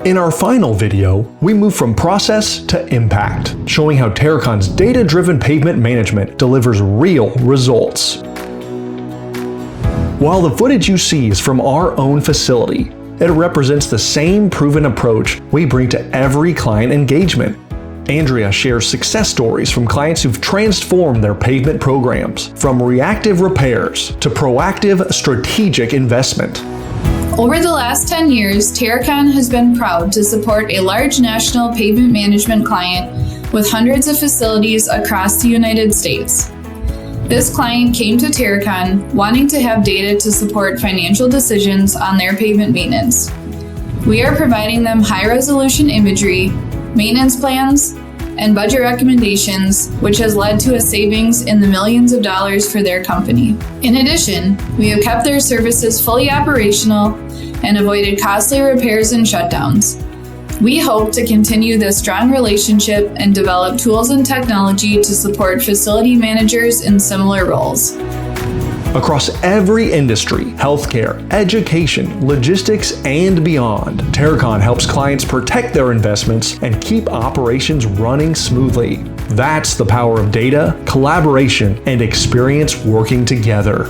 In our final video, we move from process to impact, showing how Terracon's data-driven pavement management delivers real results. While the footage you see is from our own facility, it represents the same proven approach we bring to every client engagement. Andrea shares success stories from clients who've transformed their pavement programs, from reactive repairs to proactive strategic investment. Over the last 10 years, Terracon has been proud to support a large national pavement management client with hundreds of facilities across the United States. This client came to Terracon wanting to have data to support financial decisions on their pavement maintenance. We are providing them high-resolution imagery, maintenance plans, and budget recommendations, which has led to a savings in the millions of dollars for their company. In addition, we have kept their services fully operational and avoided costly repairs and shutdowns. We hope to continue this strong relationship and develop tools and technology to support facility managers in similar roles. Across every industry, healthcare, education, logistics, and beyond, Terracon helps clients protect their investments and keep operations running smoothly. That's the power of data, collaboration, and experience working together.